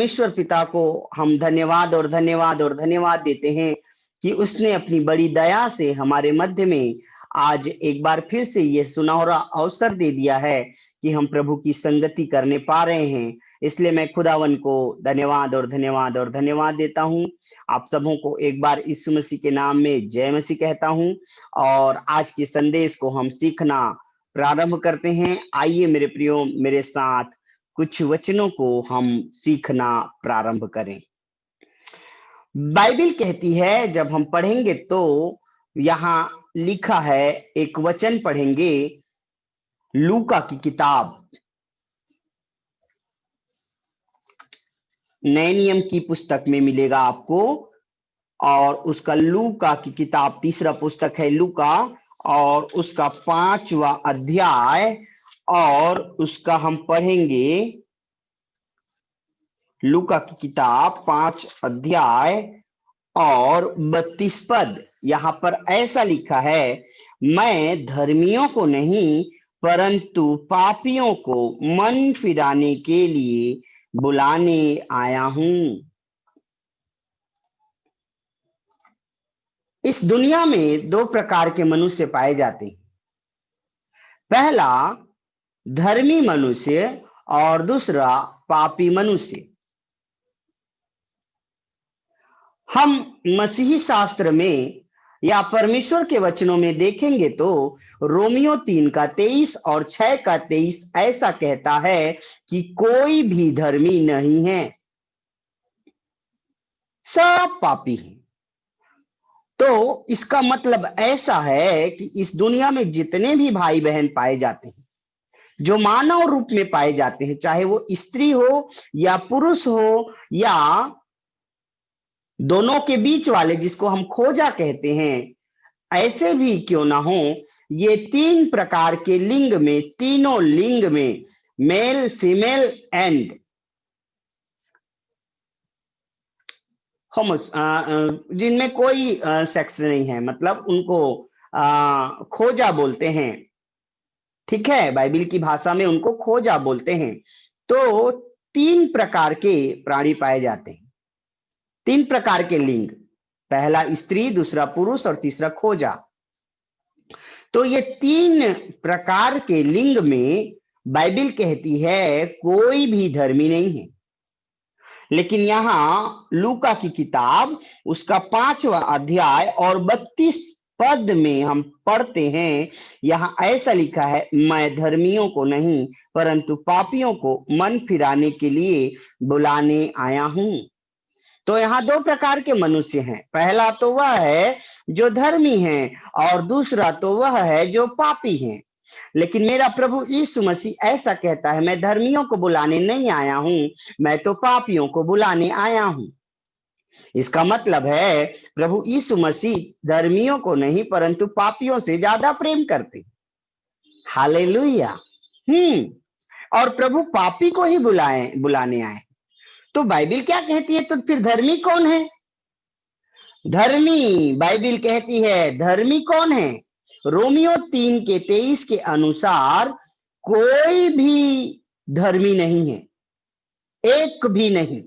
परमेश्वर पिता को हम धन्यवाद और धन्यवाद और धन्यवाद देते हैं कि उसने अपनी बड़ी दया से हमारे मध्य में आज एक बार फिर से ये सुनहरा अवसर दे दिया है कि हम प्रभु की संगति करने पा रहे हैं। इसलिए मैं खुदावन को धन्यवाद और धन्यवाद और धन्यवाद देता हूं। आप सबों को एक बार यीशु मसीह के नाम में जय मसीह कहता हूं और आज के संदेश को हम सीखना प्रारंभ करते हैं। आइए मेरे प्रियो, मेरे साथ कुछ वचनों को हम सीखना प्रारंभ करें। बाइबल कहती है, जब हम पढ़ेंगे तो यहां लिखा है, एक वचन पढ़ेंगे लूका की किताब, नए नियम की पुस्तक में मिलेगा आपको, और उसका लूका की किताब तीसरा पुस्तक है लूका, और उसका 5वां अध्याय, और उसका हम पढ़ेंगे लूका की किताब 5 अध्याय और 32 पद। यहां पर ऐसा लिखा है, मैं धर्मियों को नहीं परंतु पापियों को मन फिराने के लिए बुलाने आया हूं। इस दुनिया में दो प्रकार के मनुष्य पाए जाते हैं। पहला धर्मी मनुष्य और दूसरा पापी मनुष्य। हम मसीही शास्त्र में या परमेश्वर के वचनों में देखेंगे तो रोमियो 3 का 23 और 6 का 23 ऐसा कहता है कि कोई भी धर्मी नहीं है, सब पापी हैं। तो इसका मतलब ऐसा है कि इस दुनिया में जितने भी भाई बहन पाए जाते हैं, जो मानव रूप में पाए जाते हैं, चाहे वो स्त्री हो या पुरुष हो या दोनों के बीच वाले जिसको हम खोजा कहते हैं, ऐसे भी क्यों ना हो, ये 3 प्रकार के लिंग में, तीनों लिंग में, मेल फीमेल एंड होमोस, जिनमें कोई सेक्स नहीं है, मतलब उनको खोजा बोलते हैं। ठीक है, बाइबल की भाषा में उनको खोजा बोलते हैं। तो 3 प्रकार के प्राणी पाए जाते हैं, 3 प्रकार के लिंग, पहला स्त्री, दूसरा पुरुष और तीसरा खोजा। तो ये 3 प्रकार के लिंग में बाइबल कहती है कोई भी धर्मी नहीं है। लेकिन यहां लूका की किताब उसका 5वां अध्याय और 32 पद में हम पढ़ते हैं, यहां ऐसा लिखा है, मैं धर्मियों को नहीं परंतु पापियों को मन फिराने के लिए बुलाने आया हूं। तो यहाँ 2 प्रकार के मनुष्य हैं। पहला तो वह है जो धर्मी है और दूसरा तो वह है जो पापी है। लेकिन मेरा प्रभु यीशु मसीह ऐसा कहता है, मैं धर्मियों को बुलाने नहीं आया हूं, मैं तो पापियों को बुलाने आया हूं। इसका मतलब है प्रभु यीशु मसीह धर्मियों को नहीं परंतु पापियों से ज्यादा प्रेम करते। हालेलुया। और प्रभु पापी को ही बुलाने आए। तो बाइबल क्या कहती है, तो फिर धर्मी कौन है? धर्मी, बाइबल कहती है धर्मी कौन है? रोमियो 3 के 23 के अनुसार कोई भी धर्मी नहीं है, एक भी नहीं।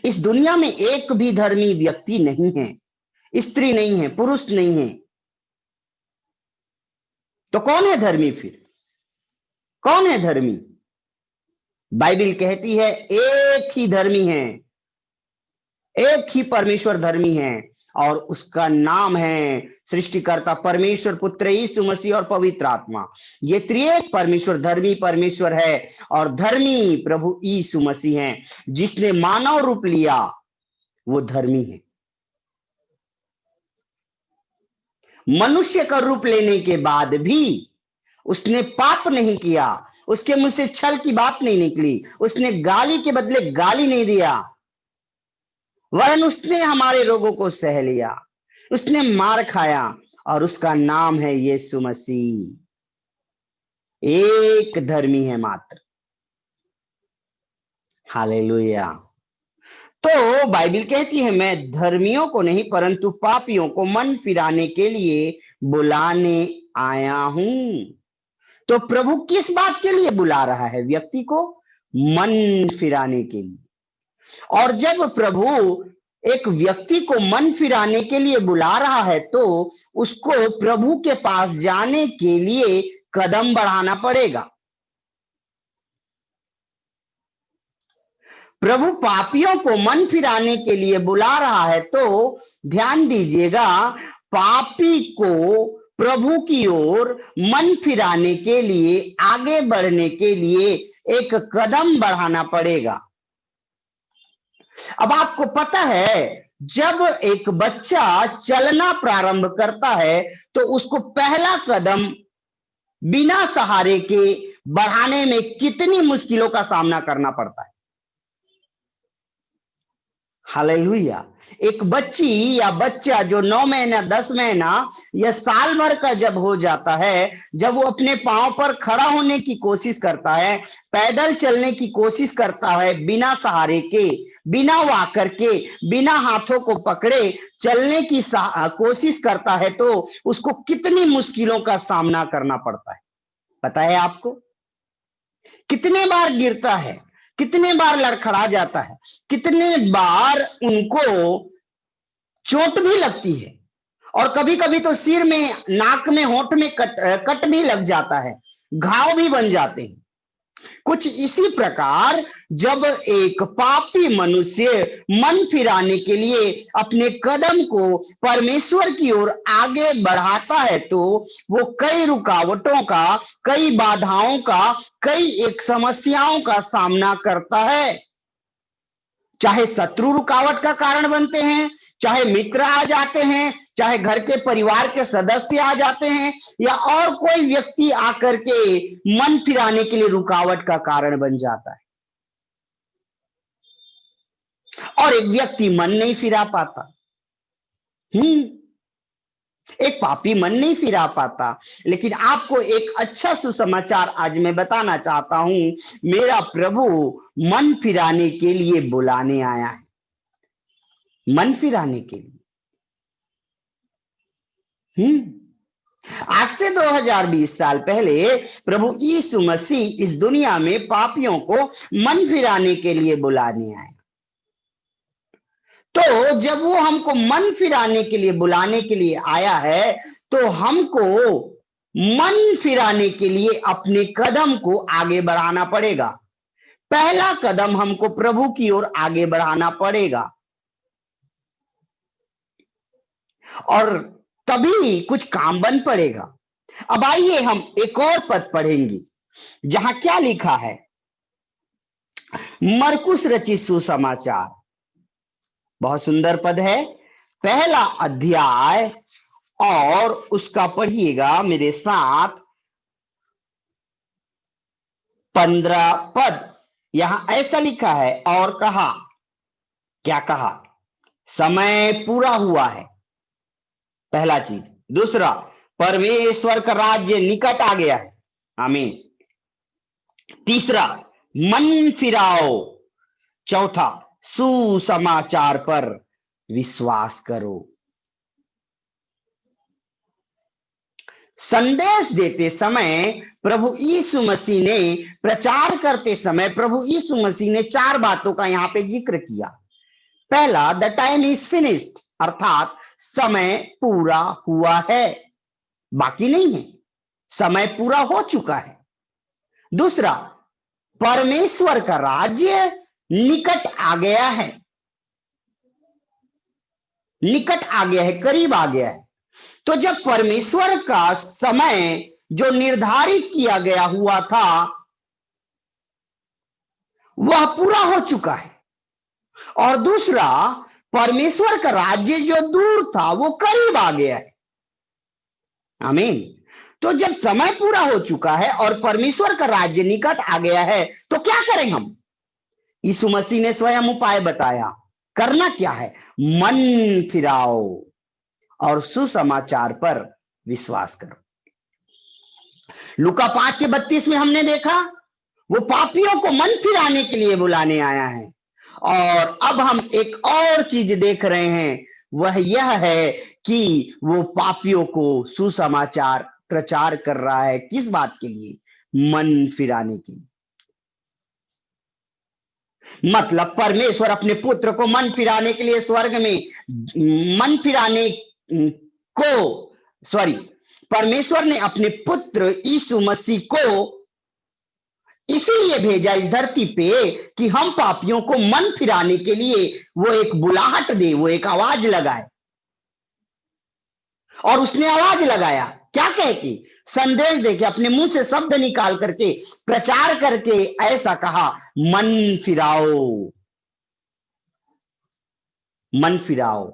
इस दुनिया में एक भी धर्मी व्यक्ति नहीं है, स्त्री नहीं है, पुरुष नहीं है। तो कौन है धर्मी फिर? कौन है धर्मी? बाइबल कहती है एक ही धर्मी है, एक ही परमेश्वर धर्मी है, और उसका नाम है सृष्टिकर्ता परमेश्वर, पुत्र यीशु मसीह और पवित्र आत्मा। ये त्रिएक परमेश्वर धर्मी परमेश्वर है, और धर्मी प्रभु यीशु मसीह है। जिसने मानव रूप लिया वो धर्मी है। मनुष्य का रूप लेने के बाद भी उसने पाप नहीं किया, उसके मुंह से छल की बात नहीं निकली, उसने गाली के बदले गाली नहीं दिया, वरन उसने हमारे रोगों को सह लिया, उसने मार खाया, और उसका नाम है यीशु मसीह। एक धर्मी है मात्र। हालेलुया। तो बाइबल कहती है, मैं धर्मियों को नहीं परंतु पापियों को मन फिराने के लिए बुलाने आया हूं। तो प्रभु किस बात के लिए बुला रहा है व्यक्ति को? मन फिराने के लिए। और जब प्रभु एक व्यक्ति को मन फिराने के लिए बुला रहा है तो उसको प्रभु के पास जाने के लिए कदम बढ़ाना पड़ेगा। प्रभु पापियों को मन फिराने के लिए बुला रहा है तो ध्यान दीजिएगा, पापी को प्रभु की ओर मन फिराने के लिए, आगे बढ़ने के लिए एक कदम बढ़ाना पड़ेगा। अब आपको पता है, जब एक बच्चा चलना प्रारंभ करता है तो उसको पहला कदम बिना सहारे के बढ़ाने में कितनी मुश्किलों का सामना करना पड़ता है। हालेलुया। एक बच्ची या बच्चा जो 9 महीना, 10 महीना या साल भर का जब हो जाता है, जब वो अपने पांव पर खड़ा होने की कोशिश करता है, पैदल चलने की कोशिश करता है, बिना सहारे के, बिना वॉकर के, बिना हाथों को पकड़े चलने की कोशिश करता है तो उसको कितनी मुश्किलों का सामना करना पड़ता है, पता है आपको? कितने बार गिरता है, कितने बार लड़खड़ा जाता है, कितने बार उनको चोट भी लगती है, और कभी कभी तो सिर में, नाक में, होंठ में कट भी लग जाता है, घाव भी बन जाते हैं। कुछ इसी प्रकार जब एक पापी मनुष्य मन फिराने के लिए अपने कदम को परमेश्वर की ओर आगे बढ़ाता है तो वो कई रुकावटों का, कई बाधाओं का, कई एक समस्याओं का सामना करता है। चाहे शत्रु रुकावट का कारण बनते हैं, चाहे मित्र आ जाते हैं, चाहे घर के परिवार के सदस्य आ जाते हैं, या और कोई व्यक्ति आकर के मन फिराने के लिए रुकावट का कारण बन जाता है, और एक व्यक्ति मन नहीं फिरा पाता। एक पापी मन नहीं फिरा पाता। लेकिन आपको एक अच्छा सुसमाचार आज मैं बताना चाहता हूं, मेरा प्रभु मन फिराने के लिए बुलाने आया है, मन फिराने के लिए। आज से 2020 साल पहले प्रभु यीशु मसीह इस दुनिया में पापियों को मन फिराने के लिए बुलाने आए। तो जब वो हमको मन फिराने के लिए, बुलाने के लिए आया है, तो हमको मन फिराने के लिए अपने कदम को आगे बढ़ाना पड़ेगा। पहला कदम हमको प्रभु की ओर आगे बढ़ाना पड़ेगा, और तभी कुछ काम बन पड़ेगा। अब आइए हम एक और पद पढ़ेंगे जहां क्या लिखा है, मरकुस रचित सुसमाचार, बहुत सुंदर पद है, पहला अध्याय, और उसका पढ़िएगा मेरे साथ 15 पद। यहां ऐसा लिखा है, और कहा, क्या कहा? समय पूरा हुआ है, पहला चीज। दूसरा, परमेश्वर का राज्य निकट आ गया है, आमीन। तीसरा, मन फिराओ। चौथा, सुसमाचार पर विश्वास करो। संदेश देते समय प्रभु यीशु मसीह ने, प्रचार करते समय प्रभु यीशु मसीह ने 4 बातों का यहां पे जिक्र किया। पहला, द टाइम इज फिनिश्ड, अर्थात समय पूरा हुआ है, बाकी नहीं है, समय पूरा हो चुका है। दूसरा, परमेश्वर का राज्य निकट आ गया है, निकट आ गया है, करीब आ गया है। तो जब परमेश्वर का समय जो निर्धारित किया गया हुआ था वह पूरा हो चुका है, और दूसरा, परमेश्वर का राज्य जो दूर था वो करीब आ गया है, आमीन। तो जब समय पूरा हो चुका है और परमेश्वर का राज्य निकट आ गया है तो क्या करें हम? यीशु मसीह ने स्वयं उपाय बताया। करना क्या है? मन फिराओ और सुसमाचार पर विश्वास करो। लूका 5:32 में हमने देखा, वो पापियों को मन फिराने के लिए बुलाने आया है। और अब हम एक और चीज देख रहे हैं, वह यह है कि वो पापियों को सुसमाचार प्रचार कर रहा है। किस बात के लिए? मन फिराने के लिए। मतलब परमेश्वर अपने पुत्र को मन फिराने के लिए स्वर्ग में मन फिराने को सॉरी परमेश्वर ने अपने पुत्र यीशु मसीह को इसीलिए भेजा इस धरती पे कि हम पापियों को मन फिराने के लिए वो एक बुलाहट दे, वो एक आवाज लगाए। और उसने आवाज लगाया क्या कह के, संदेश दे के, अपने मुंह से शब्द निकाल करके, प्रचार करके ऐसा कहा, मन फिराओ, मन फिराओ।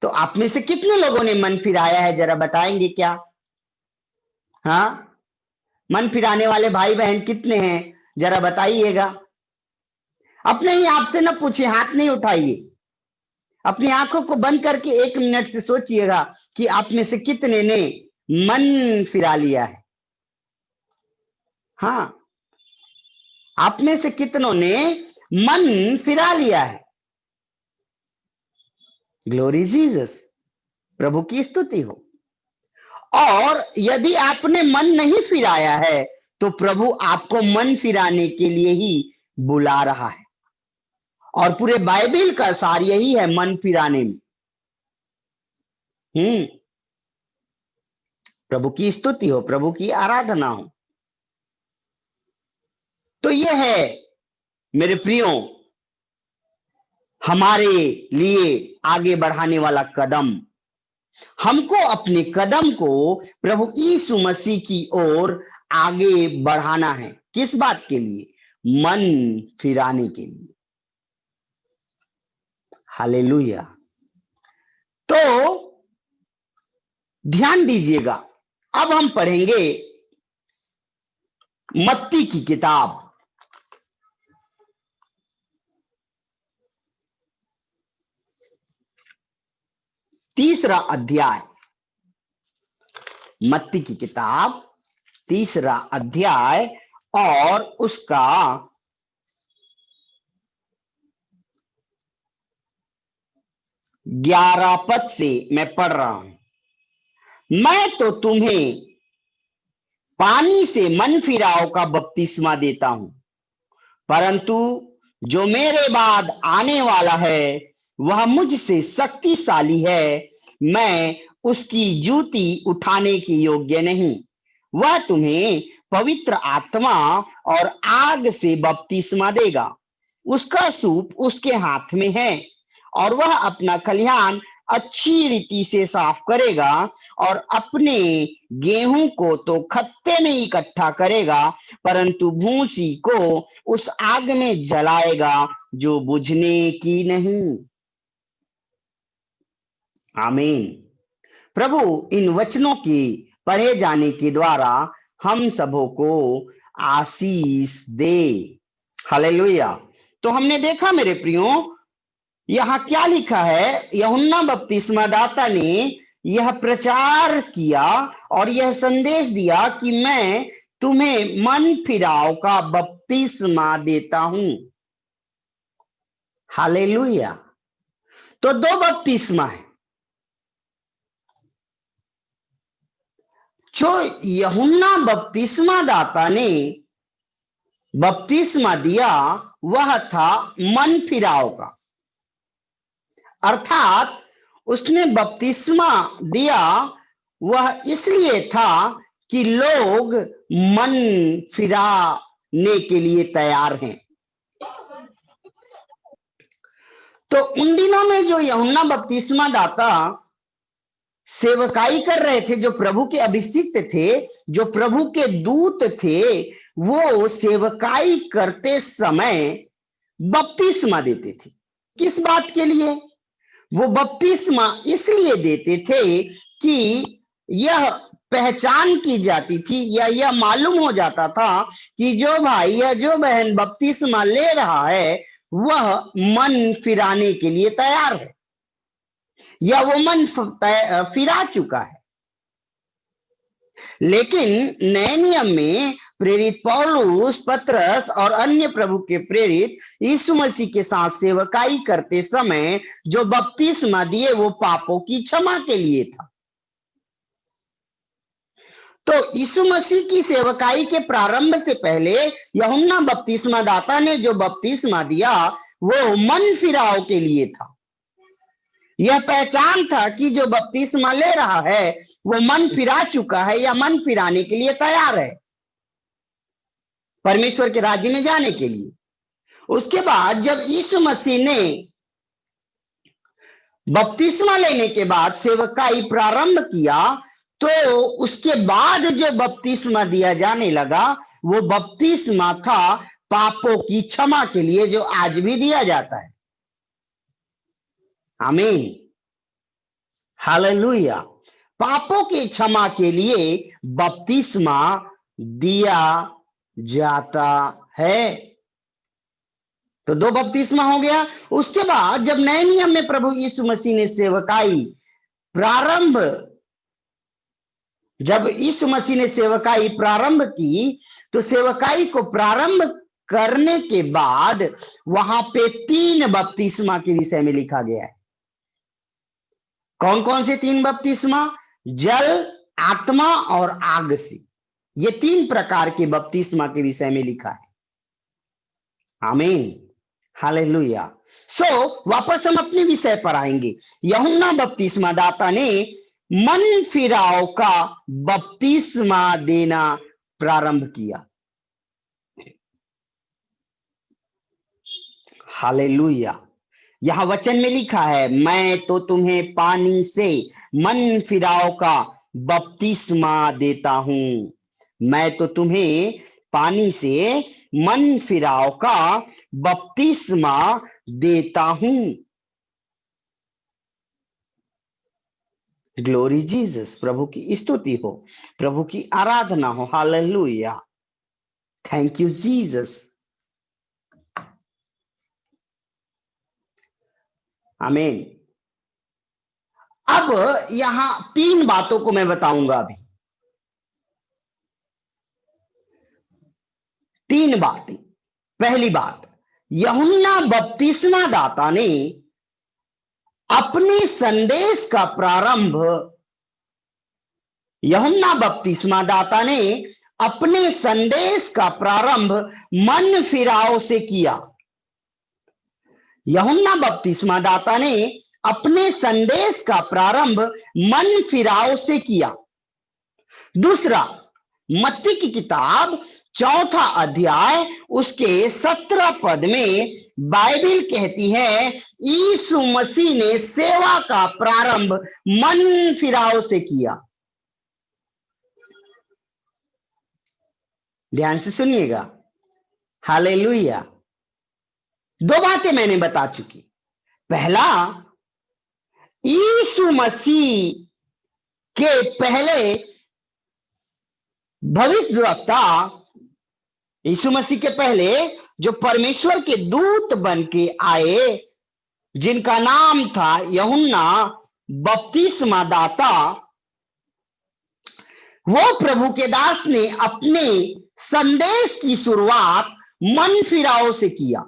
तो आप में से कितने लोगों ने मन फिराया है, जरा बताएंगे क्या? हाँ, मन फिराने वाले भाई बहन कितने हैं, जरा बताइएगा। अपने ही आपसे ना पूछिए, हाथ नहीं उठाइए, अपनी आंखों को बंद करके 1 मिनट से सोचिएगा कि आप में से कितने ने मन फिरा लिया है। हाँ, आप में से कितनों ने मन फिरा लिया है। ग्लोरी जीसस, प्रभु की स्तुति हो। और यदि आपने मन नहीं फिराया है तो प्रभु आपको मन फिराने के लिए ही बुला रहा है। और पूरे बाइबल का सार यही है, मन फिराने में। प्रभु की स्तुति हो, प्रभु की आराधना हो। तो यह है मेरे प्रियो हमारे लिए आगे बढ़ाने वाला कदम। हमको अपने कदम को प्रभु यीशु मसीह की ओर आगे बढ़ाना है। किस बात के लिए? मन फिराने के लिए। हालेलुया। तो ध्यान दीजिएगा, अब हम पढ़ेंगे मत्ती की किताब, तीसरा अध्याय। मत्ती की किताब तीसरा अध्याय और उसका 11 पद से मैं पढ़ रहा हूं। मैं तो तुम्हें पानी से मन फिराव का बपतिस्मा देता हूं, परंतु जो मेरे बाद आने वाला है वह मुझसे शक्तिशाली है, मैं उसकी जूती उठाने की योग्य नहीं। वह तुम्हें पवित्र आत्मा और आग से बपतिस्मा देगा। उसका सूप उसके हाथ में है और वह अपना खलिहान अच्छी रीति से साफ करेगा और अपने गेहूं को तो खत्ते में इकट्ठा करेगा, परंतु भूसी को उस आग में जलाएगा जो बुझने की नहीं। आमीन। प्रभु इन वचनों के पढ़े जाने के द्वारा हम सबों को आशीष दे। हालेलुया। तो हमने देखा मेरे प्रियो, यहां क्या लिखा है, यूहन्ना बपतिस्मा दाता ने यह प्रचार किया और यह संदेश दिया कि मैं तुम्हें मन फिराव का बपतिस्मा देता हूं। हालेलुया। तो 2 बपतिस्मा है। जो यूहन्ना बपतिस्मा दाता ने बपतिस्मा दिया वह था मन फिराव का, अर्थात उसने बपतिस्मा दिया वह इसलिए था कि लोग मन फिराने के लिए तैयार हैं। तो उन दिनों में जो यूहन्ना बपतिस्मा दाता सेवकाई कर रहे थे, जो प्रभु के अभिषिक्त थे, जो प्रभु के दूत थे, वो सेवकाई करते समय बपतिस्मा देते थे। किस बात के लिए? वो बपतिस्मा इसलिए देते थे कि यह पहचान की जाती थी या यह मालूम हो जाता था कि जो भाई या जो बहन बपतिस्मा ले रहा है वह मन फिराने के लिए तैयार है या वो मन फिरा चुका है। लेकिन नए नियम में प्रेरित पौलुस, पतरस और अन्य प्रभु के प्रेरित यीशु मसीह के साथ सेवकाई करते समय जो बपतिस्मा दिए वो पापों की क्षमा के लिए था। तो यीशु मसीह की सेवकाई के प्रारंभ से पहले यूहन्ना बपतिस्मा दाता ने जो बपतिस्मा दिया वो मन फिराव के लिए था। यह पहचान था कि जो बपतिस्मा ले रहा है वो मन फिरा चुका है या मन फिराने के लिए तैयार है परमेश्वर के राज्य में जाने के लिए। उसके बाद जब यीशु मसीह ने बपतिस्मा लेने के बाद सेवकाई प्रारंभ किया तो उसके बाद जो बपतिस्मा दिया जाने लगा वो बपतिस्मा था पापों की क्षमा के लिए, जो आज भी दिया जाता है। आमीन, हालेलुया। पापों की क्षमा के लिए बपतिस्मा दिया जाता है। तो दो बपतिस्मा हो गया। उसके बाद जब नए नियम में प्रभु यीशु मसीह ने सेवकाई प्रारंभ जब यीशु मसीह ने सेवकाई प्रारंभ की तो सेवकाई को प्रारंभ करने के बाद वहां पे 3 बपतिस्मा के विषय में लिखा गया है। कौन कौन से 3 बपतिस्मा? जल, आत्मा और आग से। ये 3 प्रकार के बपतिस्मा के विषय में लिखा है। आमीन, हालेलुया। सो वापस हम अपने विषय पर आएंगे। यूहन्ना बपतिस्मा दाता ने मन फिराव का बपतिस्मा देना प्रारंभ किया। हालेलुया। यहां वचन में लिखा है, मैं तो तुम्हें पानी से मन फिराव का बपतिस्मा देता हूं। मैं तो तुम्हें पानी से मन फिराव का बपतिस्मा देता हूं। ग्लोरी जीसस, प्रभु की स्तुति हो, प्रभु की आराधना हो। Hallelujah, thank you Jesus. आमीन। अब यहां 3 बातों को मैं बताऊंगा अभी। 3 बातें। पहली बात, यूहन्ना बपतिस्मा दाता ने अपने संदेश का प्रारंभ यूहन्ना बपतिस्मा दाता ने अपने संदेश का प्रारंभ मन फिराव से किया। यूहन्ना बपतिस्मा दाता ने अपने संदेश का प्रारंभ मन फिराव से किया। दूसरा, मत्ती की किताब 4 अध्याय उसके 17 पद में बाइबल कहती है, यीशु मसीह ने सेवा का प्रारंभ मन फिराव से किया। ध्यान से सुनिएगा। हालेलुया। 2 बातें मैंने बता चुकी। पहला, यीशु मसीह के पहले भविष्यद्वक्ता, यीशु मसीह के पहले जो परमेश्वर के दूत बन के आए, जिनका नाम था यूहन्ना बपतिस्मा दाता, वो प्रभु के दास ने अपने संदेश की शुरुआत मन फिराव से किया।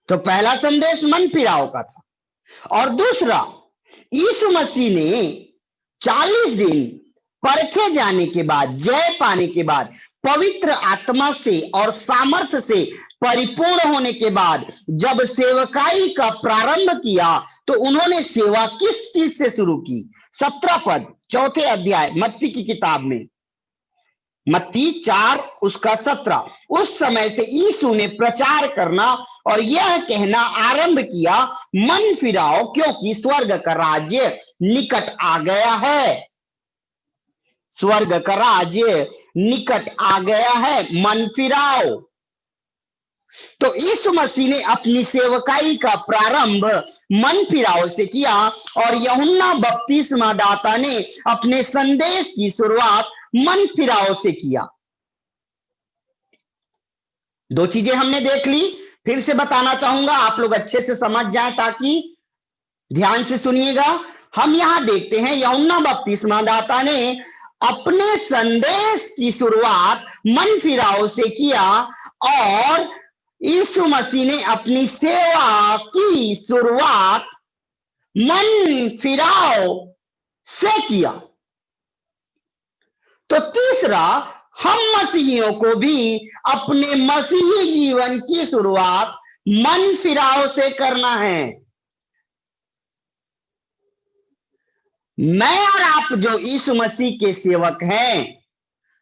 तो पहला संदेश मन फिराव का था। और दूसरा, यीशु मसीह ने 40 दिन परखे जाने के बाद, जय पाने के बाद, पवित्र आत्मा से और सामर्थ्य से परिपूर्ण होने के बाद जब सेवकाई का प्रारंभ किया तो उन्होंने सेवा किस चीज से शुरू की? 17 पद 4 अध्याय मत्ती की किताब में, मत्ती 4 उसका 17। उस समय से यीशु ने प्रचार करना और यह कहना आरंभ किया, मन फिराओ क्योंकि स्वर्ग का राज्य निकट आ गया है। स्वर्ग का राज्य निकट आ गया है, मन फिराओ। तो यीशु मसीह ने अपनी सेवकाई का प्रारंभ मन फिराव से किया और यूहन्ना बपतिस्मा दाता ने अपने संदेश की शुरुआत मन फिराव से किया। 2 चीजें हमने देख ली, फिर से बताना चाहूंगा, आप लोग अच्छे से समझ जाएं, ताकि ध्यान से सुनिएगा। हम यहां देखते हैं यूहन्ना बपतिस्मा दाता ने अपने संदेश की शुरुआत मन फिराव से किया और यीशु मसीह ने अपनी सेवा की शुरुआत मन फिराव से किया। तो तीसरा, हम मसीहियों को भी अपने मसीही जीवन की शुरुआत मन फिराव से करना है। मैं और आप जो यीशु मसीह के सेवक हैं,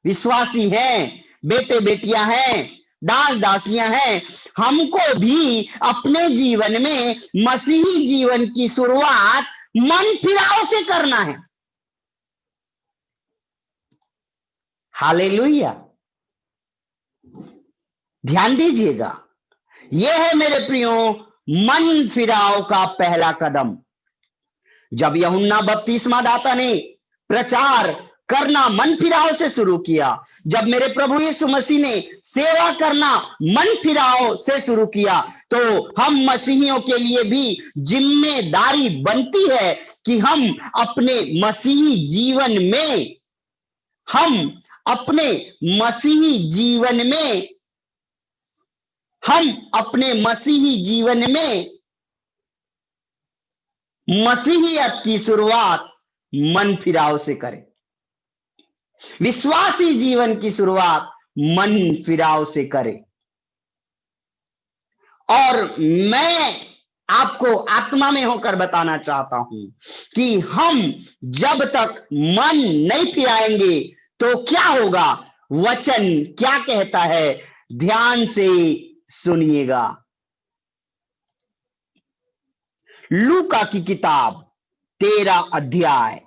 विश्वासी हैं, बेटे बेटियां हैं, दास दासियां हैं, हमको भी अपने जीवन में मसीही जीवन की शुरुआत मन फिराव से करना है। हालेलुया। ध्यान दीजिएगा, यह है मेरे प्रियो मन फिराव का पहला कदम। जब यूहन्ना बपतिस्मा दाता ने प्रचार करना मन फिराव से शुरू किया, जब मेरे प्रभु यीशु मसीह ने सेवा करना मन फिराव से शुरू किया, तो हम मसीहियों के लिए भी जिम्मेदारी बनती है कि हम अपने मसीही जीवन में हम अपने मसीही जीवन में मसीहियत की शुरुआत मन फिराव से करें। विश्वासी जीवन की शुरुआत मन फिराव से करें। और मैं आपको आत्मा में होकर बताना चाहता हूं कि हम जब तक मन नहीं फिराएंगे तो क्या होगा, वचन क्या कहता है, ध्यान से सुनिएगा। लूका की किताब 13 अध्याय,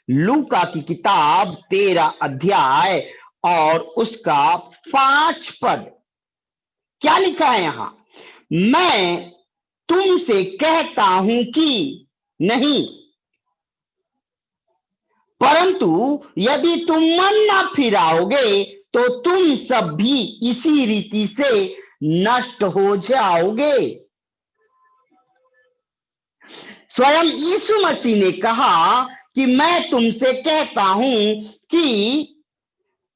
लूका की किताब 13 अध्याय और उसका 5 पद क्या लिखा है यहां, मैं तुमसे कहता हूं कि नहीं, परंतु यदि तुम मन न फिराओगे तो तुम सब भी इसी रीति से नष्ट हो जाओगे। स्वयं यीशु मसीह ने कहा कि मैं तुमसे कहता हूं कि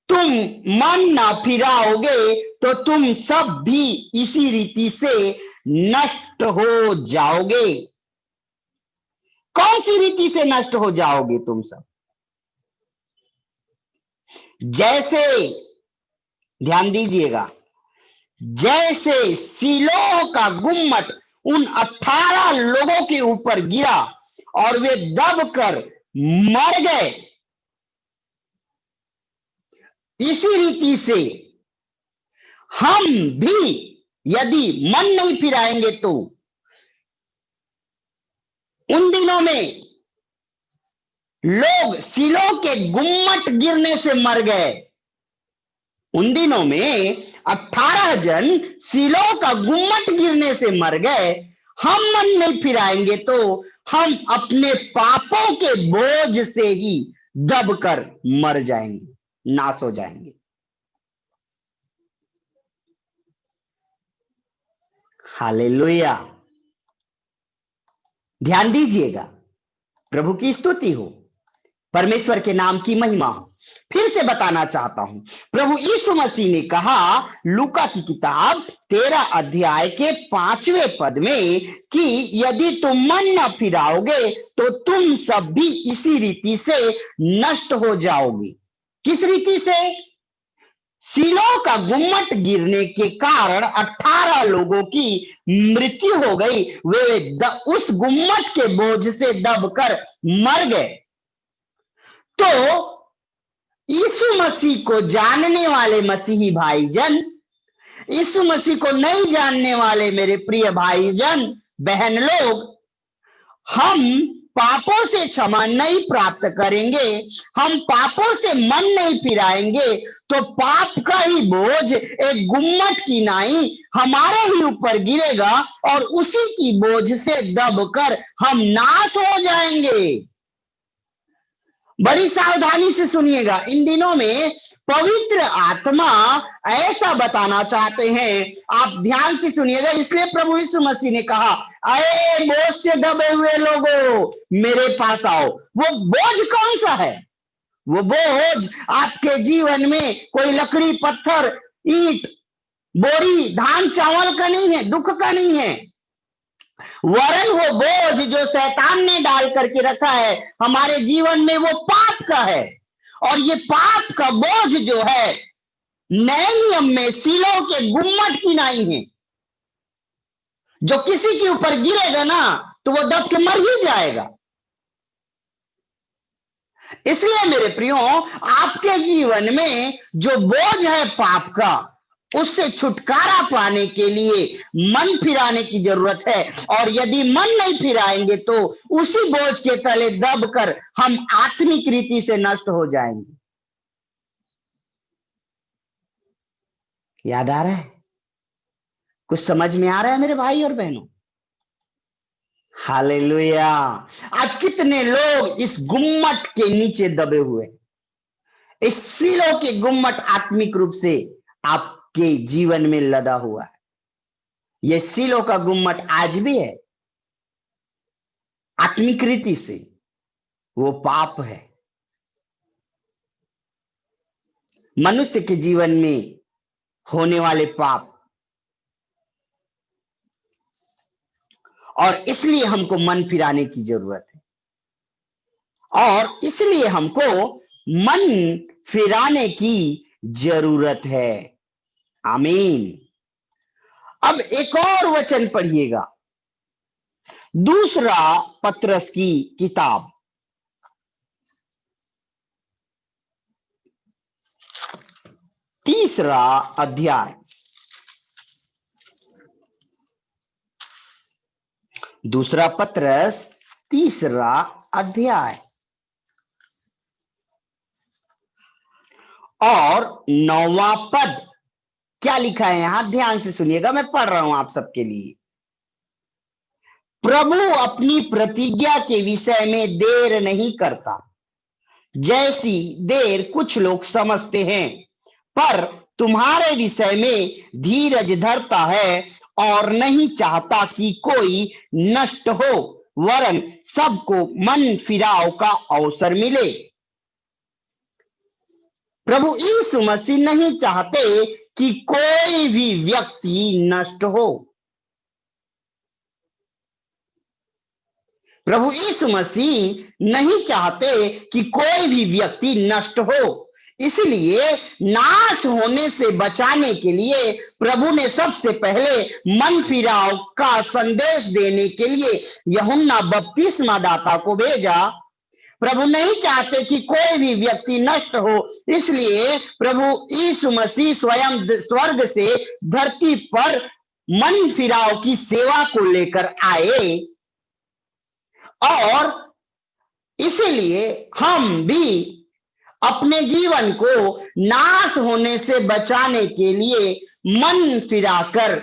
तुम मन ना फिराओगे तो तुम सब भी इसी रीति से नष्ट हो जाओगे। कौन सी रीति से नष्ट हो जाओगे तुम सब? जैसे, ध्यान दीजिएगा, जैसे सीलोह का गुम्मट उन 18 लोगों के ऊपर गिरा और वे दबकर मर गए, इसी रीति से हम भी यदि मन नहीं फिराएंगे तो उन दिनों में लोग सीलोह के गुम्मट गिरने से मर गए। उन दिनों में 18 जन सीलोह का गुम्मट गिरने से मर गए। हम मन नहीं फिराएंगे तो हम अपने पापों के बोझ से ही दबकर मर जाएंगे, नाश हो जाएंगे। हालेलुया। ध्यान दीजिएगा, प्रभु की स्तुति हो, परमेश्वर के नाम की महिमा हो। फिर से बताना चाहता हूं, प्रभु यीशु मसीह ने कहा लूका की किताब 13 अध्याय के 5वें पद में कि यदि तुम मन न फिराओगे तो तुम सब भी इसी रीति से नष्ट हो जाओगे। किस रीति से? सीलोह का गुम्मट गिरने के कारण 18 लोगों की मृत्यु हो गई। वे उस गुम्मट के बोझ से दबकर मर गए। तो यीशु मसीह को जानने वाले मसीही भाईजन, यीशु मसीह को नहीं जानने वाले मेरे प्रिय भाईजन बहन लोग, हम पापों से क्षमा नहीं प्राप्त करेंगे, हम पापों से मन नहीं फिराएंगे तो पाप का ही बोझ एक गुम्मट की नाई हमारे ही ऊपर गिरेगा और उसी की बोझ से दबकर हम नाश हो जाएंगे। बड़ी सावधानी से सुनिएगा, इन दिनों में पवित्र आत्मा ऐसा बताना चाहते हैं, आप ध्यान से सुनिएगा। इसलिए प्रभु यीशु मसीह ने कहा, अरे बोझ से दबे हुए लोगों मेरे पास आओ। वो बोझ कौन सा है? वो बोझ आपके जीवन में कोई लकड़ी, पत्थर, ईंट, बोरी, धान, चावल का नहीं है, दुख का नहीं है। वरन वो बोझ जो शैतान ने डाल करके रखा है हमारे जीवन में, वो पाप का है। और ये पाप का बोझ जो है नए नियम में सीलों के गुम्मट की नाई है। जो किसी के ऊपर गिरेगा ना तो वो दब के मर ही जाएगा। इसलिए मेरे प्रियो, आपके जीवन में जो बोझ है पाप का, उससे छुटकारा पाने के लिए मन फिराने की जरूरत है। और यदि मन नहीं फिराएंगे तो उसी बोझ के तले दबकर हम आत्मिक रीति से नष्ट हो जाएंगे। याद आ रहा है? कुछ समझ में आ रहा है मेरे भाई और बहनों? हालेलुया। आज कितने लोग इस गुम्मट के नीचे दबे हुए, इस सीलों के गुम्मट आत्मिक रूप से आपके जीवन में लदा हुआ है। यह सीलों का गुम्मट आज भी है, आत्मिक रीति से वो पाप है। मनुष्य के जीवन में होने वाले पाप, और इसलिए हमको मन फिराने की जरूरत है, और इसलिए हमको मन फिराने की जरूरत है। आमीन। अब एक और वचन पढ़िएगा, दूसरा पतरस की किताब, तीसरा अध्याय। दूसरा पतरस तीसरा अध्याय और 9वां पद। क्या लिखा है यहां? ध्यान से सुनिएगा, मैं पढ़ रहा हूं आप सबके लिए। प्रभु अपनी प्रतिज्ञा के विषय में देर नहीं करता, जैसी देर कुछ लोग समझते हैं, पर तुम्हारे विषय में धीरज धरता है और नहीं चाहता कि कोई नष्ट हो, वरन सबको मन फिराव का अवसर मिले। प्रभु यीशु मसीह नहीं चाहते कि कोई भी व्यक्ति नष्ट हो। प्रभु यीशु मसीह नहीं चाहते कि कोई भी व्यक्ति नष्ट हो। इसलिए नाश होने से बचाने के लिए प्रभु ने सबसे पहले मन फिराव का संदेश देने के लिए यूहन्ना बपतिस्मा दाता को भेजा। प्रभु नहीं चाहते कि कोई भी व्यक्ति नष्ट हो, इसलिए प्रभु यीशु मसीह स्वयं स्वर्ग से धरती पर मन फिराव की सेवा को लेकर आए। और इसलिए हम भी अपने जीवन को नाश होने से बचाने के लिए मन फिराकर,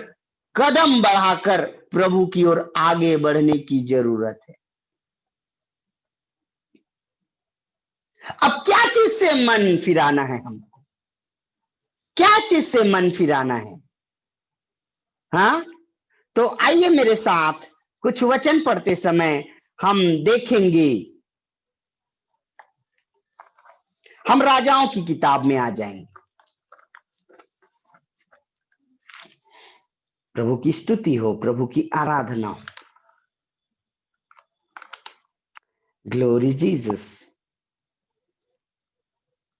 कदम बढ़ाकर प्रभु की ओर आगे बढ़ने की जरूरत है। अब क्या चीज से मन फिराना है हमको? क्या चीज से मन फिराना है? हाँ, तो आइए मेरे साथ कुछ वचन पढ़ते समय हम देखेंगे। हम राजाओं की किताब में आ जाएंगे। प्रभु की स्तुति हो, प्रभु की आराधना हो। Glory Jesus,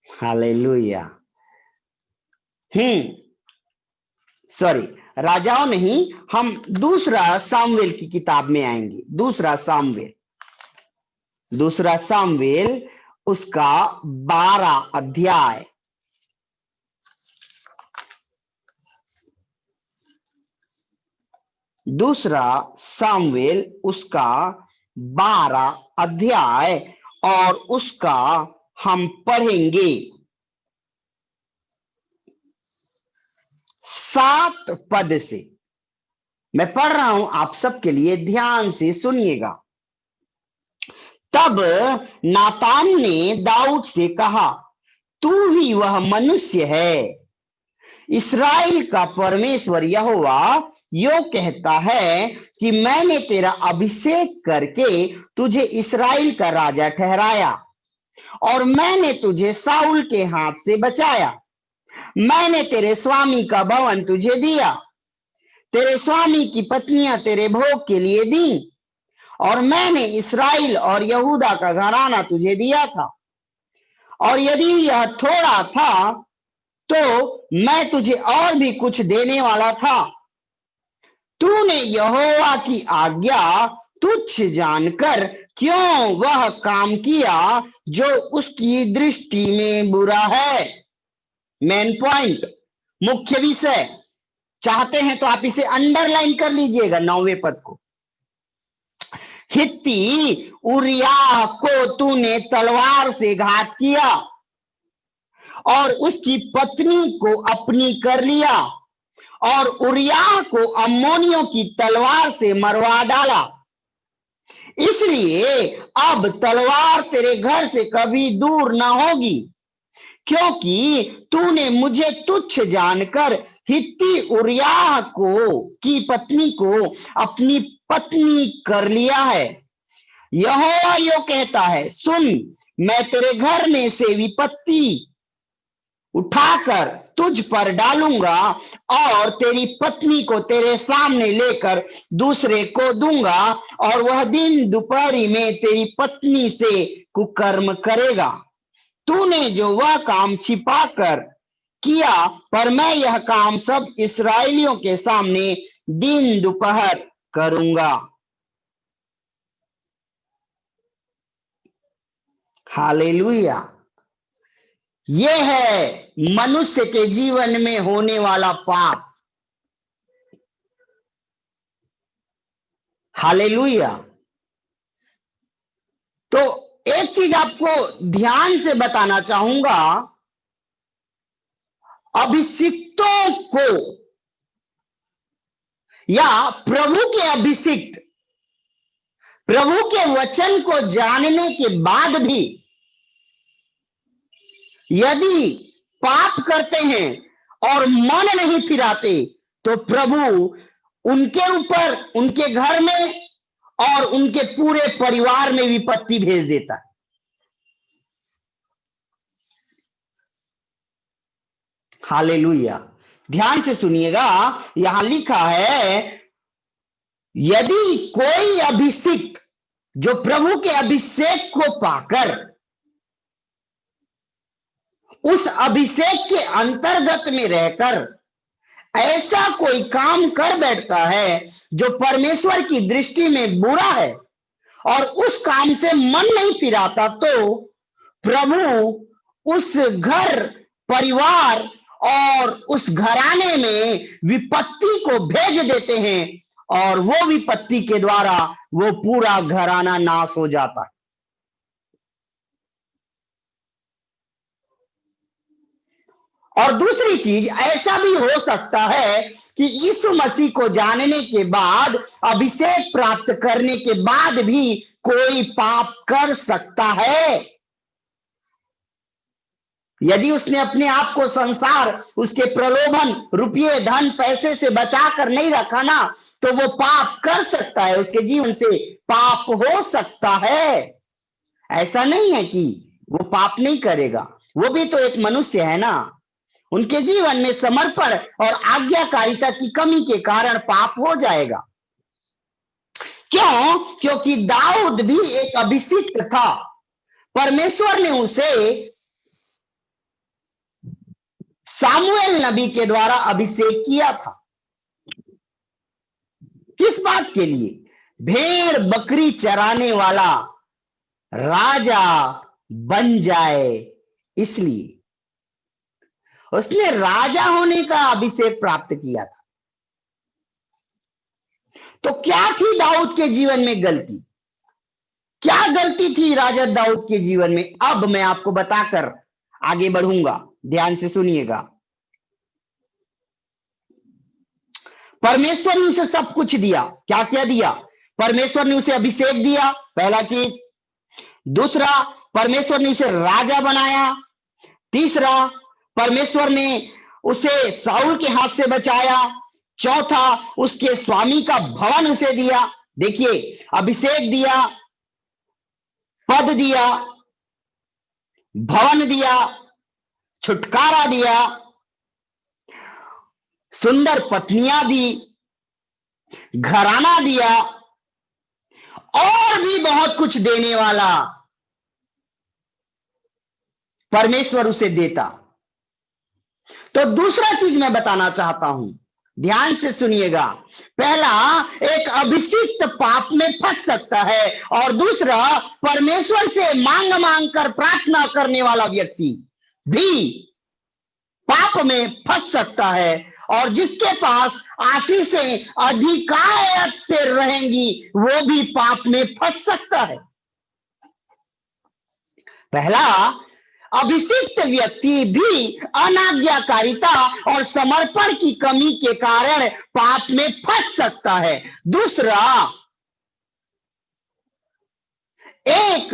hallelujah. सॉरी, राजाओं नहीं, हम दूसरा सामुएल की किताब में आएंगे। दूसरा सामुएल उसका 12 अध्याय। दूसरा सामुएल उसका 12 अध्याय और उसका हम पढ़ेंगे 7 पद से। मैं पढ़ रहा हूं आप सबके लिए, ध्यान से सुनिएगा। तब नातान ने दाऊद से कहा, तू ही वह मनुष्य है। इस्राएल का परमेश्वर यहोवा यो कहता है कि मैंने तेरा अभिषेक करके तुझे इस्राएल का राजा ठहराया, और मैंने तुझे साउल के हाथ से बचाया। मैंने तेरे स्वामी का भवन तुझे दिया। तेरे स्वामी की पत्नियां तेरे भोग के लिए दी, और मैंने इस्राएल और यहूदा का घराना तुझे दिया था। और यदि यह थोड़ा था तो मैं तुझे और भी कुछ देने वाला था। तूने यहोवा की आज्ञा तुच्छ जानकर क्यों वह काम किया जो उसकी दृष्टि में बुरा है। मेन पॉइंट, मुख्य विषय। चाहते हैं तो आप इसे अंडरलाइन कर लीजिएगा 9वें पद को। हित्ती उरिय्याह को तूने तलवार से घात किया और उसकी पत्नी को अपनी कर लिया, और उरिय्याह को अम्मोनियों की तलवार से मरवा डाला। इसलिए अब तलवार तेरे घर से कभी दूर न होगी, क्योंकि तूने मुझे तुच्छ जानकर हित्ती उरिय्याह को की पत्नी को अपनी पत्नी कर लिया है। यहोवा यो कहता है, सुन, मैं तेरे घर में से विपत्ति उठाकर तुझ पर डालूंगा और तेरी पत्नी को तेरे सामने लेकर दूसरे को दूंगा, और वह दिन दोपहरी में तेरी पत्नी से कुकर्म करेगा। तूने जो वह काम छिपाकर किया, पर मैं यह काम सब इस्राएलियों के सामने दिन दोपहर करूंगा। हालेलुया। यह है मनुष्य के जीवन में होने वाला पाप। हालेलुया। तो एक चीज आपको ध्यान से बताना चाहूंगा, अभिषिक्तों को या प्रभु के अभिषिक्त प्रभु के वचन को जानने के बाद भी यदि पाप करते हैं और मन नहीं फिराते, तो प्रभु उनके ऊपर, उनके घर में और उनके पूरे परिवार में विपत्ति भेज देता है। हालेलुया। ध्यान से सुनिएगा, यहां लिखा है, यदि कोई अभिषिक्त जो प्रभु के अभिषेक को पाकर उस अभिषेक के अंतर्गत में रहकर ऐसा कोई काम कर बैठता है जो परमेश्वर की दृष्टि में बुरा है और उस काम से मन नहीं फिराता, तो प्रभु उस घर, परिवार और उस घराने में विपत्ति को भेज देते हैं, और वो विपत्ति के द्वारा वो पूरा घराना नाश हो जाता है। और दूसरी चीज, ऐसा भी हो सकता है कि यीशु मसीह को जानने के बाद, अभिषेक प्राप्त करने के बाद भी कोई पाप कर सकता है। यदि उसने अपने आप को संसार, उसके प्रलोभन, रुपये, धन, पैसे से बचा कर नहीं रखा ना, तो वो पाप कर सकता है, उसके जीवन से पाप हो सकता है। ऐसा नहीं है कि वो पाप नहीं करेगा, वो भी तो एक मनुष्य है ना। उनके जीवन में समर्पण और आज्ञाकारिता की कमी के कारण पाप हो जाएगा। क्यों? क्योंकि दाऊद भी एक अभिषिक्त था। परमेश्वर ने उसे सामुएल नबी के द्वारा अभिषेक किया था। किस बात के लिए? भेड़ बकरी चराने वाला राजा बन जाए, इसलिए उसने राजा होने का अभिषेक प्राप्त किया था। तो क्या थी दाऊद के जीवन में गलती? क्या गलती थी राजा दाऊद के जीवन में? अब मैं आपको बताकर आगे बढ़ूंगा, ध्यान से सुनिएगा। परमेश्वर ने उसे सब कुछ दिया। क्या क्या दिया? परमेश्वर ने उसे अभिषेक दिया, पहला चीज। दूसरा, परमेश्वर ने उसे राजा बनाया। तीसरा, परमेश्वर ने उसे साउल के हाथ से बचाया। चौथा, उसके स्वामी का भवन उसे दिया। देखिए, अभिषेक दिया, पद दिया, भवन दिया, छुटकारा दिया, सुंदर पत्नियां दी, घराना दिया और भी बहुत कुछ देने वाला परमेश्वर उसे देता। तो दूसरा चीज मैं बताना चाहता हूं, ध्यान से सुनिएगा। पहला, एक अभिषिक्त पाप में फंस सकता है, और दूसरा, परमेश्वर से मांग मांग कर प्रार्थना करने वाला व्यक्ति भी पाप में फंस सकता है, और जिसके पास आशीषें अधिकायत से रहेंगी वो भी पाप में फंस सकता है। पहला, अभिषिक्त व्यक्ति भी अनाज्ञाकारिता और समर्पण की कमी के कारण पाप में फंस सकता है। दूसरा, एक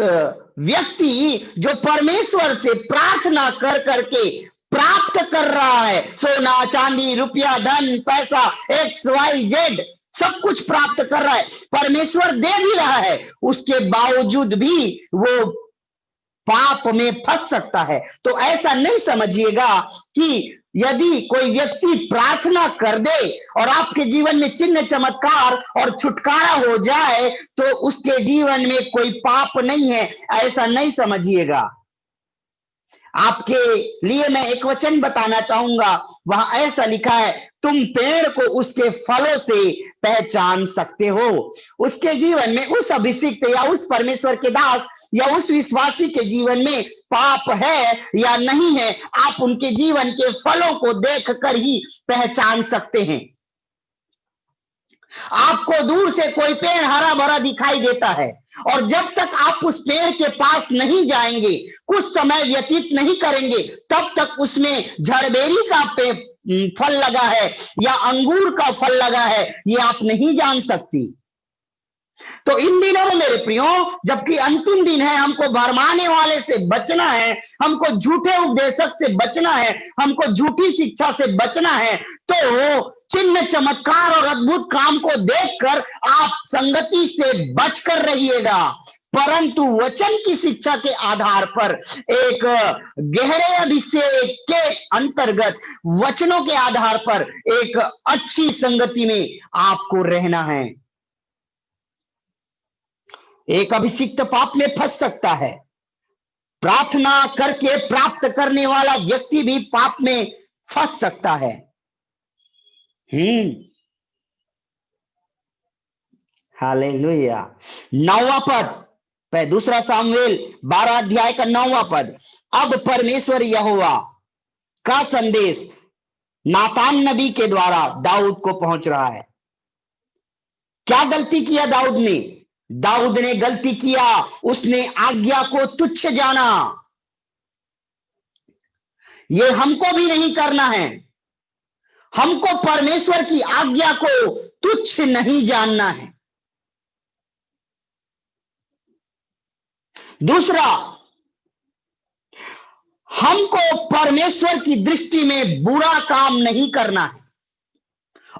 व्यक्ति जो परमेश्वर से प्रार्थना कर करके प्राप्त कर रहा है, सोना चांदी रुपया धन पैसा XYZ सब कुछ प्राप्त कर रहा है, परमेश्वर दे भी रहा है, उसके बावजूद भी वो पाप में फंस सकता है। तो ऐसा नहीं समझिएगा कि यदि कोई व्यक्ति प्रार्थना कर दे और आपके जीवन में चिन्ह चमत्कार और छुटकारा हो जाए तो उसके जीवन में कोई पाप नहीं है, ऐसा नहीं समझिएगा। आपके लिए मैं एक वचन बताना चाहूंगा, वहां ऐसा लिखा है, तुम पेड़ को उसके फलों से पहचान सकते हो। उसके जीवन में, उस अभिषिक्त या उस परमेश्वर के दास या उस विश्वासी के जीवन में पाप है या नहीं है, आप उनके जीवन के फलों को देखकर ही पहचान सकते हैं। आपको दूर से कोई पेड़ हरा भरा दिखाई देता है, और जब तक आप उस पेड़ के पास नहीं जाएंगे, कुछ समय व्यतीत नहीं करेंगे, तब तक उसमें झड़बेरी का फल लगा है या अंगूर का फल लगा है, ये आप नहीं जान सकती। तो इन दिनों में मेरे प्रियो, जबकि अंतिम दिन है, हमको भरमाने वाले से बचना है, हमको झूठे उपदेशक से बचना है, हमको झूठी शिक्षा से बचना है। तो चिन्ह चमत्कार और अद्भुत काम को देखकर आप संगति से बचकर रहिएगा, परंतु वचन की शिक्षा के आधार पर, एक गहरे अभिषेक के अंतर्गत वचनों के आधार पर एक अच्छी संगति में आपको रहना है। एक अभिषिक्त पाप में फंस सकता है, प्रार्थना करके प्राप्त करने वाला व्यक्ति भी पाप में फंस सकता है। हालेलुया। 9वां पद, दूसरा सामुएल 12 अध्याय का 9वां पद, अब परमेश्वर यहोवा का संदेश नातान नबी के द्वारा दाऊद को पहुंच रहा है। क्या गलती किया दाऊद ने? दाऊद ने गलती किया, उसने आज्ञा को तुच्छ जाना। ये हमको भी नहीं करना है, हमको परमेश्वर की आज्ञा को तुच्छ नहीं जानना है। दूसरा, हमको परमेश्वर की दृष्टि में बुरा काम नहीं करना है,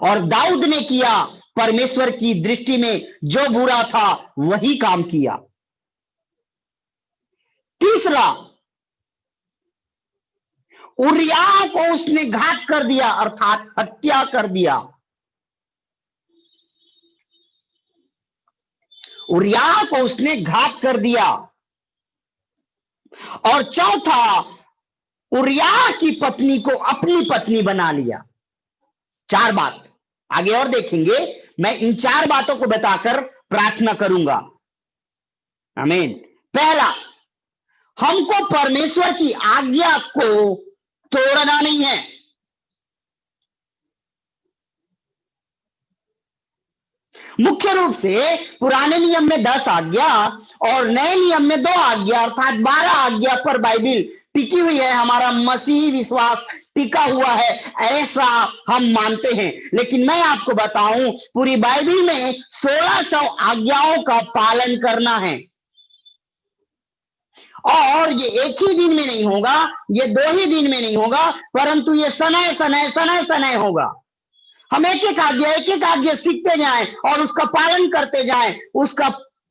और दाऊद ने किया, परमेश्वर की दृष्टि में जो बुरा था वही काम किया। तीसरा, उरिया को उसने घात कर दिया, अर्थात हत्या कर दिया। उरिया को उसने घात कर दिया। और चौथा, उरिया की पत्नी को अपनी पत्नी बना लिया। 4 बात आगे और देखेंगे, मैं इन 4 बातों को बताकर प्रार्थना करूंगा। आमीन। पहला, हमको परमेश्वर की आज्ञा को तोड़ना नहीं है। मुख्य रूप से पुराने नियम में 10 आज्ञा और नए नियम में 2 आज्ञा अर्थात 12 आज्ञा पर बाइबिल टिकी हुई है। हमारा मसीही विश्वास टिका हुआ है, ऐसा हम मानते हैं। लेकिन मैं आपको बताऊं, पूरी बाइबिल में 1600 आज्ञाओं का पालन करना है, और ये एक ही दिन में नहीं होगा, ये 2 ही दिन में नहीं होगा, परंतु ये सनय सनय सनय सनय होगा। हम एक एक आज्ञा सीखते जाएं और उसका पालन करते जाएं, उसका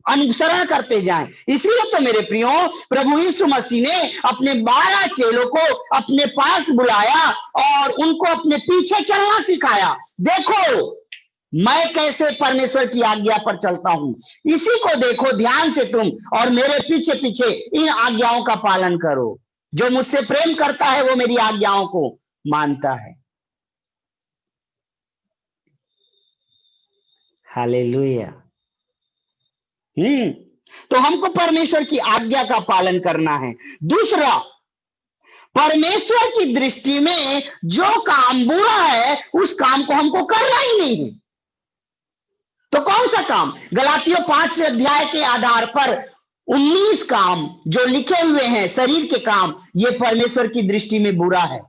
अनुसरण करते जाएं। इसलिए तो मेरे प्रियो, प्रभु यीशु मसीह ने अपने 12 चेलों को अपने पास बुलाया और उनको अपने पीछे चलना सिखाया। देखो, मैं कैसे परमेश्वर की आज्ञा पर चलता हूं, इसी को देखो ध्यान से तुम, और मेरे पीछे पीछे इन आज्ञाओं का पालन करो। जो मुझसे प्रेम करता है वो मेरी आज्ञाओं को मानता है। हालेलुया। तो हमको परमेश्वर की आज्ञा का पालन करना है। दूसरा, परमेश्वर की दृष्टि में जो काम बुरा है उस काम को हमको करना ही नहीं है। तो कौन सा काम? गलातियों 5 अध्याय के आधार पर 19 काम जो लिखे हुए हैं शरीर के काम, ये परमेश्वर की दृष्टि में बुरा है,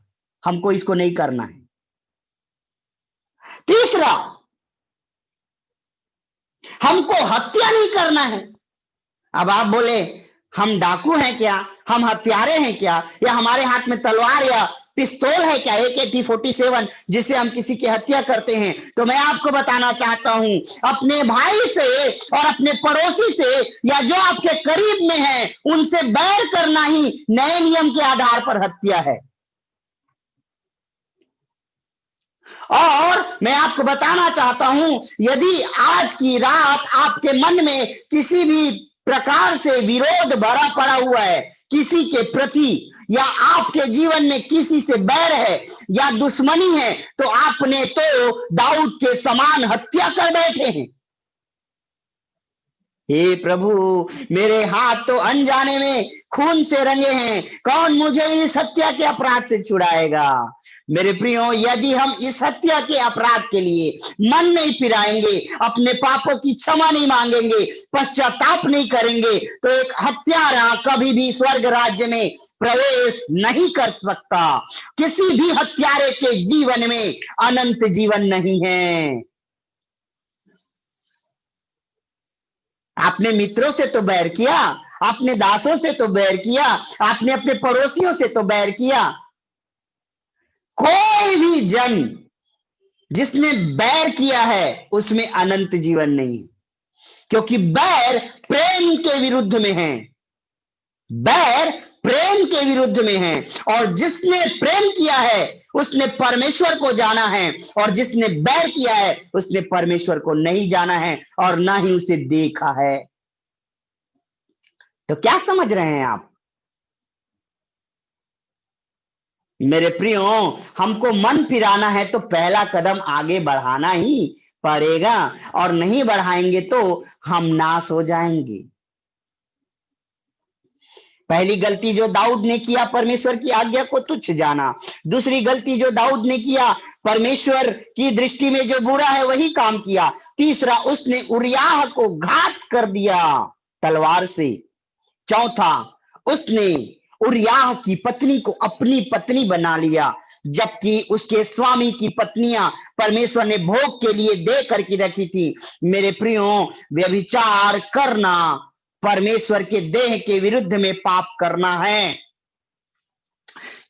हमको इसको नहीं करना है। तीसरा, हमको हत्या नहीं करना है। अब आप बोले हम डाकू हैं क्या, हम हत्यारे हैं क्या, या हमारे हाथ में तलवार या पिस्तौल है क्या, AK-47, जिससे हम किसी की हत्या करते हैं? तो मैं आपको बताना चाहता हूं, अपने भाई से और अपने पड़ोसी से या जो आपके करीब में है उनसे बैर करना ही नए नियम के आधार पर हत्या है। और मैं आपको बताना चाहता हूं, यदि आज की रात आपके मन में किसी भी प्रकार से विरोध भरा पड़ा हुआ है किसी के प्रति, या आपके जीवन में किसी से बैर है या दुश्मनी है, तो आपने तो दाऊद के समान हत्या कर बैठे हैं। हे प्रभु, मेरे हाथ तो अनजाने में खून से रंगे हैं, कौन मुझे इस हत्या के अपराध से छुड़ाएगा? मेरे प्रियो, यदि हम इस हत्या के अपराध के लिए मन नहीं फिराएंगे, अपने पापों की क्षमा नहीं मांगेंगे, पश्चाताप नहीं करेंगे, तो एक हत्यारा कभी भी स्वर्ग राज्य में प्रवेश नहीं कर सकता। किसी भी हत्यारे के जीवन में अनंत जीवन नहीं है। आपने मित्रों से तो बैर किया, आपने दासों से तो बैर किया, आपने अपने पड़ोसियों से तो बैर किया। कोई भी जन जिसने बैर किया है उसमें अनंत जीवन नहीं, क्योंकि बैर प्रेम के विरुद्ध में है। बैर प्रेम के विरुद्ध में है, और जिसने प्रेम किया है उसने परमेश्वर को जाना है, और जिसने बैर किया है उसने परमेश्वर को नहीं जाना है और ना ही उसे देखा है। तो क्या समझ रहे हैं आप मेरे प्रियो? हमको मन फिराना है तो पहला कदम आगे बढ़ाना ही पड़ेगा, और नहीं बढ़ाएंगे तो हम नाश हो जाएंगे। पहली गलती जो दाऊद ने किया, परमेश्वर की आज्ञा को तुच्छ जाना। दूसरी गलती जो दाऊद ने किया, परमेश्वर की दृष्टि में जो बुरा है वही काम किया। तीसरा, उसने उरिय्याह को घात कर दिया तलवार से। चौथा, उसने उरिय्याह की पत्नी को अपनी पत्नी बना लिया, जबकि उसके स्वामी की पत्नियां परमेश्वर ने भोग के लिए दे करके रखी थी। मेरे प्रियो, व्यभिचार करना परमेश्वर के देह के विरुद्ध में पाप करना है।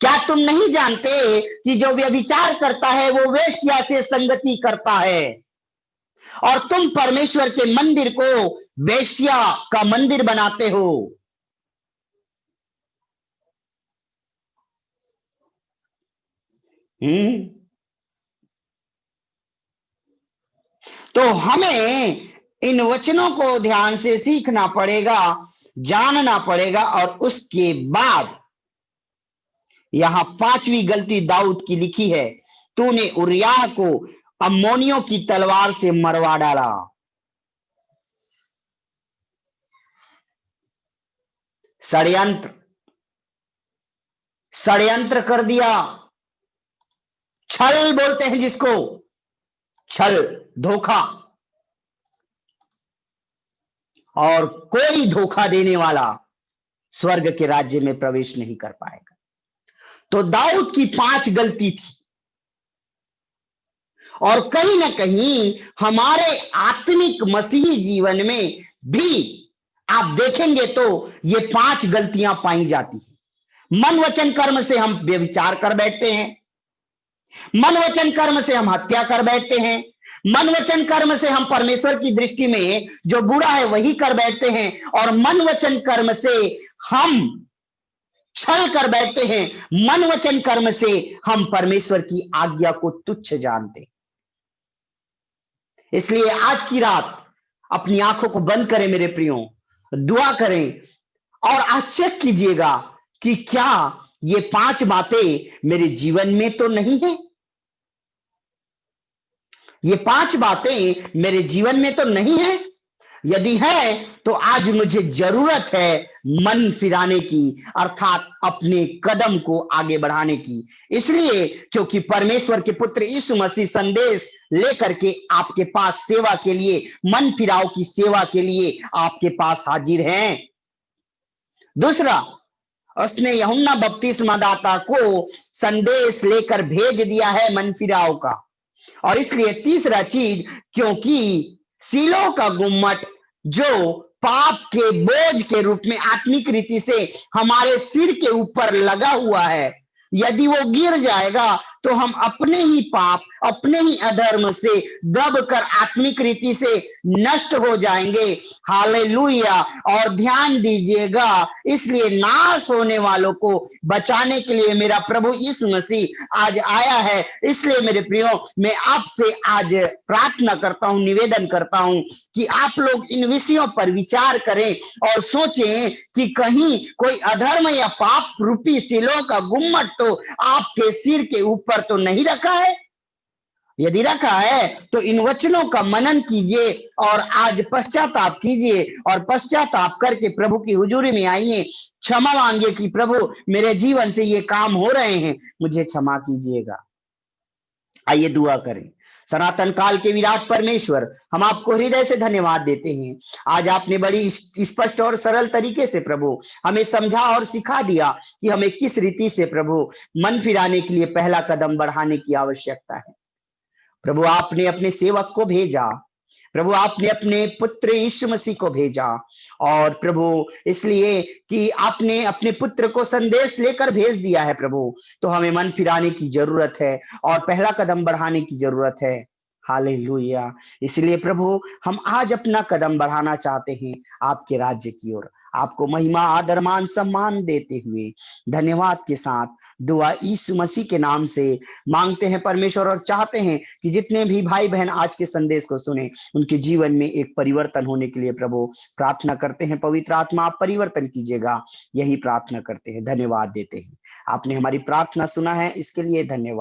क्या तुम नहीं जानते कि जो व्यभिचार करता है वो वेश्या से संगति करता है, और तुम परमेश्वर के मंदिर को वेश्या का मंदिर बनाते हो? तो हमें इन वचनों को ध्यान से सीखना पड़ेगा, जानना पड़ेगा, और उसके बाद यहां 5वीं गलती दाऊद की लिखी है, तूने उरिय्याह को अम्मोनियों की तलवार से मरवा डाला। षड्यंत्र, षड्यंत्र कर दिया। छल बोलते हैं जिसको, छल, धोखा। और कोई धोखा देने वाला स्वर्ग के राज्य में प्रवेश नहीं कर पाएगा। तो दाऊद की 5 गलती थी, और कहीं ना कहीं हमारे आत्मिक मसीही जीवन में भी आप देखेंगे तो ये 5 गलतियां पाई जाती हैं। मन वचन कर्म से हम व्यभिचार कर बैठते हैं, मन वचन कर्म से हम हत्या कर बैठते हैं, मन वचन कर्म से हम परमेश्वर की दृष्टि में जो बुरा है वही कर बैठते हैं, और मन वचन कर्म से हम छल कर बैठते हैं, मन वचन कर्म से हम परमेश्वर की आज्ञा को तुच्छ जानते हैं। इसलिए आज की रात अपनी आंखों को बंद करें मेरे प्रियो, दुआ करें और आज चेक कीजिएगा कि क्या ये 5 बातें मेरे जीवन में तो नहीं है। ये 5 बातें मेरे जीवन में तो नहीं है। यदि है तो आज मुझे जरूरत है मन फिराने की, अर्थात अपने कदम को आगे बढ़ाने की। इसलिए क्योंकि परमेश्वर के पुत्र यीशु मसीह संदेश लेकर के आपके पास सेवा के लिए, मन फिराव की सेवा के लिए आपके पास हाजिर हैं। दूसरा, उसने यूहन्ना बपतिस्मा दाता को संदेश लेकर भेज दिया है मन फिराव का। और इसलिए तीसरा चीज, क्योंकि सीलो का गुम्मट जो पाप के बोझ के रूप में आत्मिक रीति से हमारे सिर के ऊपर लगा हुआ है, यदि वो गिर जाएगा तो हम अपने ही पाप, अपने ही अधर्म से दब कर आत्मिक रीति से नष्ट हो जाएंगे। हालेलुया। और ध्यान दीजिएगा, इसलिए नाश होने वालों को बचाने के लिए मेरा प्रभु यीशु मसीह आज आया है। इसलिए मेरे प्रियो, मैं आपसे आज प्रार्थना करता हूं, निवेदन करता हूं कि आप लोग इन विषयों पर विचार करें और सोचें कि कहीं कोई अधर्म या पाप रूपी सिलों का गुम्मट तो आपके सिर के ऊपर तो नहीं रखा है। यदि रखा है तो इन वचनों का मनन कीजिए और आज पश्चाताप कीजिए और पश्चाताप करके प्रभु की हुजूरी में आइए। क्षमा मांगिए कि प्रभु मेरे जीवन से ये काम हो रहे हैं, मुझे क्षमा कीजिएगा। आइए दुआ करें। सनातन काल के विराट परमेश्वर, हम आपको हृदय से धन्यवाद देते हैं। आज आपने बड़ी स्पष्ट और सरल तरीके से प्रभु हमें समझा और सिखा दिया कि हमें किस रीति से प्रभु मन फिराने के लिए पहला कदम बढ़ाने की आवश्यकता है। प्रभु आपने अपने सेवक को भेजा, प्रभु आपने अपने पुत्र यीशु मसीह को भेजा, और प्रभु इसलिए कि आपने अपने पुत्र को संदेश लेकर भेज दिया है प्रभु, तो हमें मन फिराने की जरूरत है और पहला कदम बढ़ाने की जरूरत है। हालेलुया। इसलिए प्रभु हम आज अपना कदम बढ़ाना चाहते हैं आपके राज्य की ओर, आपको महिमा, आदर, मान, सम्मान देते हुए धन्यवाद के साथ दुआ यीशु मसीह के नाम से मांगते हैं परमेश्वर, और चाहते हैं कि जितने भी भाई बहन आज के संदेश को सुने उनके जीवन में एक परिवर्तन होने के लिए प्रभु प्रार्थना करते हैं। पवित्र आत्मा आप परिवर्तन कीजिएगा, यही प्रार्थना करते हैं, धन्यवाद देते हैं। आपने हमारी प्रार्थना सुना है, इसके लिए धन्यवाद।